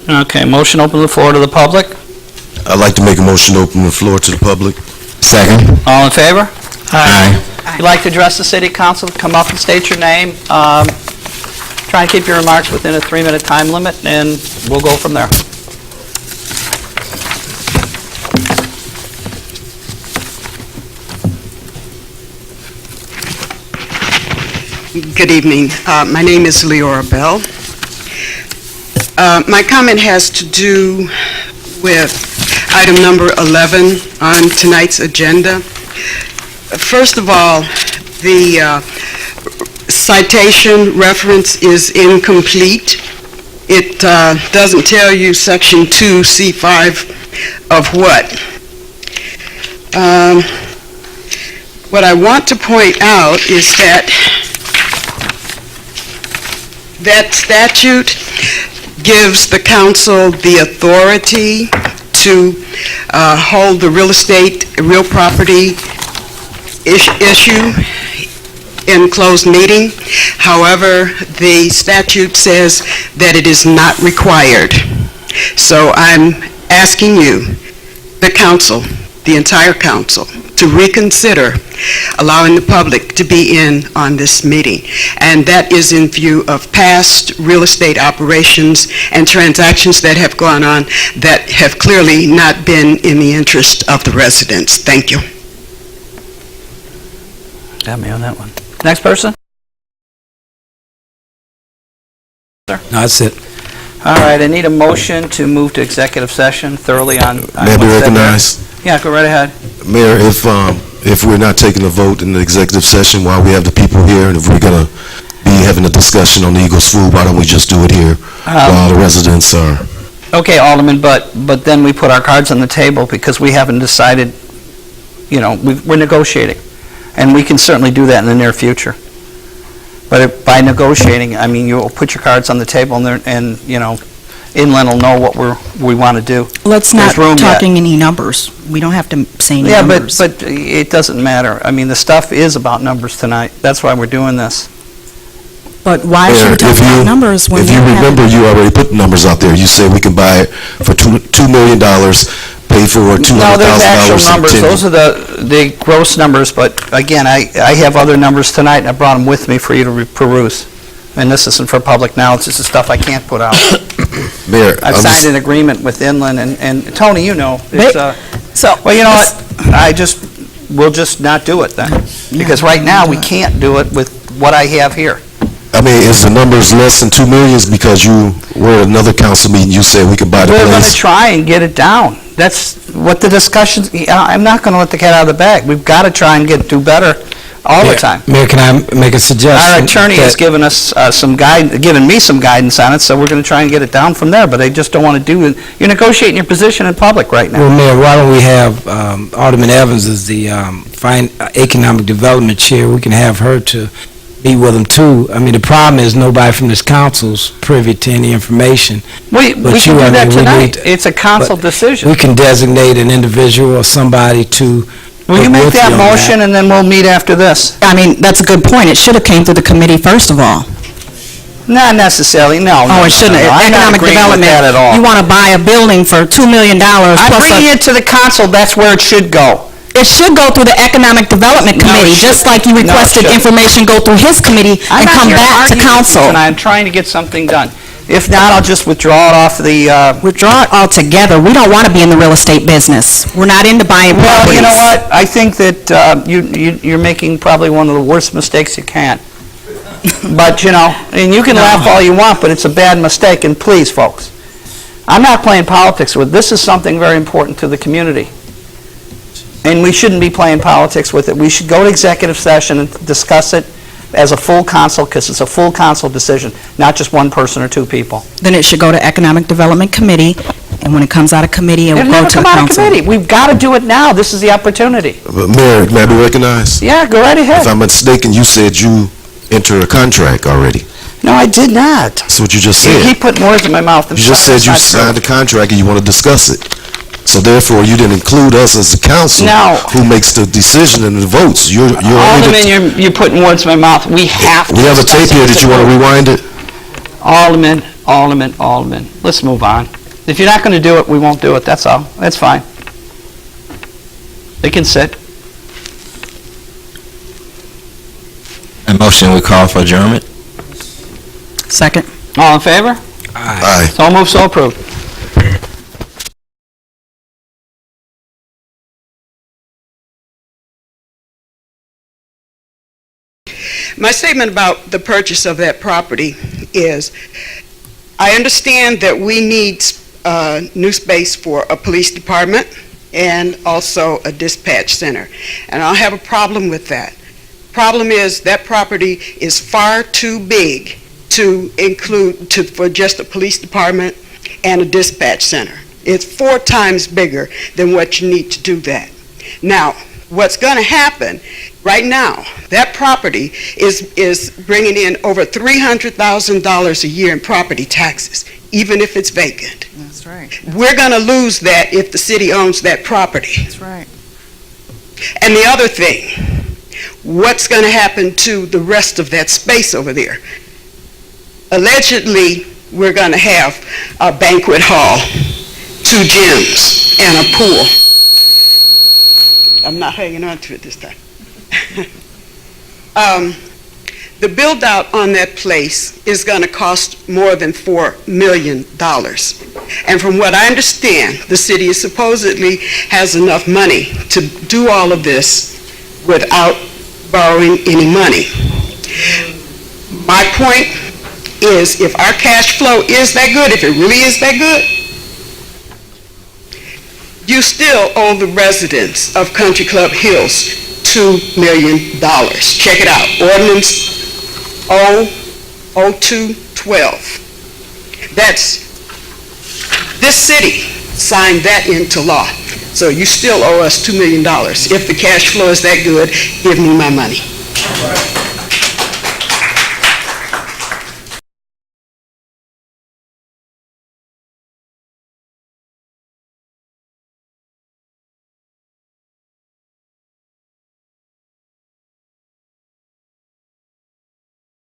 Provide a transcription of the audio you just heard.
Okay, motion open the floor to the public. I'd like to make a motion to open the floor to the public. Second. All in favor? Aye. If you'd like to address the city council, come up and state your name. Try and keep your remarks within a 3-minute time limit, and we'll go from there. Good evening. My name is Leora Bell. My comment has to do with item number 11 on tonight's agenda. First of all, the citation reference is incomplete. It doesn't tell you Section 2C5 of what. What I want to point out is that that statute gives the council the authority to hold the real property issue in closed meeting. However, the statute says that it is not required. So I'm asking you, the council, the entire council, to reconsider allowing the public to be in on this meeting. And that is in view of past real estate operations and transactions that have gone on that have clearly not been in the interest of the residents. Thank you. Got me on that one. Next person? No, that's it. All right, I need a motion to move to executive session thoroughly on... May I be recognized? Yeah, go right ahead. Mayor, if we're not taking a vote in the executive session while we have the people here, and if we're going to be having a discussion on the Eagles food, why don't we just do it here while the residents are... Okay, Alderman, but then we put our cards on the table because we haven't decided, we're negotiating. And we can certainly do that in the near future. But by negotiating, I mean, you'll put your cards on the table and Inland will know what we want to do. Let's not talking any numbers. We don't have to say any numbers. Yeah, but it doesn't matter. I mean, the stuff is about numbers tonight. That's why we're doing this. But why should we talk about numbers when If you remember, you already put numbers out there. You said we can buy it for $2 million, pay for $200,000. No, there's actual numbers. Those are the gross numbers, but again, I have other numbers tonight, and I brought them with me for you to peruse. And this isn't for public now, it's just the stuff I can't put out. Mayor, I've signed an agreement with Inland, and Tony, it's, well, you know what, we'll just not do it then. Because right now, we can't do it with what I have here. I mean, is the numbers less than 2 million because you were at another council meeting, you said we could buy the place? We're going to try and get it down. That's what the discussions, I'm not going to let the cat out of the bag. We've got to try and do better all the time. Mayor, can I make a suggestion? Our attorney has given us given me some guidance on it, so we're going to try and get it down from there, but they just don't want to do it. You're negotiating your position in public right now. Well, Mayor, why don't we have Alderman Evans as the Economic Development Chair? We can have her to be with them too. I mean, the problem is nobody from this council's privy to any information. We can do that tonight. It's a council decision. We can designate an individual or somebody to... Will you make that motion and then we'll meet after this? I mean, that's a good point. It should have came through the committee first of all. Not necessarily, no. Oh, it shouldn't. Economic development, at all. you want to buy a building for $2 million. I'm bringing it to the council, that's where it should go. It should go through the Economic Development Committee, just like you requested information go through his committee and come back to council. I'm trying to get something done. If not, I'll just withdraw it off the... Withdraw it altogether. We don't want to be in the real estate business. We're not into buying properties. Well, you know what? I think that you're making probably one of the worst mistakes you can. But, and you can laugh all you want, but it's a bad mistake. And please, folks, I'm not playing politics with this. Is something very important to the community. And we shouldn't be playing politics with it. We should go to executive session and discuss it as a full council, because it's a full council decision, not just one person or two people. Then it should go to Economic Development Committee, and when it comes out of committee, it will go to the council. We've got to do it now. This is the opportunity. But Mayor, may I be recognized? Yeah, go right ahead. If I'm mistaken, you said you entered a contract already. No, I did not. That's what you just said. He put words in my mouth. You just said you signed a contract and you want to discuss it. So therefore, you didn't include us as the council who makes the decision and the votes. Alderman, you're putting words in my mouth. We have to. We have a tape here. Did you want to rewind it? Alderman, Alderman. Let's move on. If you're not going to do it, we won't do it, that's all. That's fine. They can sit. A motion we call for adjournment? Second. All in favor? Aye. So moved, so approved. My statement about the purchase of that property is, I understand that we need new space for a police department and also a dispatch center, and I'll have a problem with that. Problem is, that property is far too big to include, for just a police department and a dispatch center. It's 4 times bigger than what you need to do that. Now, what's going to happen right now, that property is bringing in over $300,000 a year in property taxes, even if it's vacant. That's right. We're going to lose that if the city owns that property. That's right. And the other thing, what's going to happen to the rest of that space over there? Allegedly, we're going to have a banquet hall, 2 gyms, and a pool. I'm not hanging on to it this time. The build-out on that place is going to cost more than $4 million. And from what I understand, the city supposedly has enough money to do all of this without borrowing any money. My point is, if our cash flow is that good, if it really is that good, you still owe the residents of Country Club Hills $2 million. Check it out, ordinance 00212. This city signed that into law. So you still owe us $2 million. If the cash flow is that good, give me my money.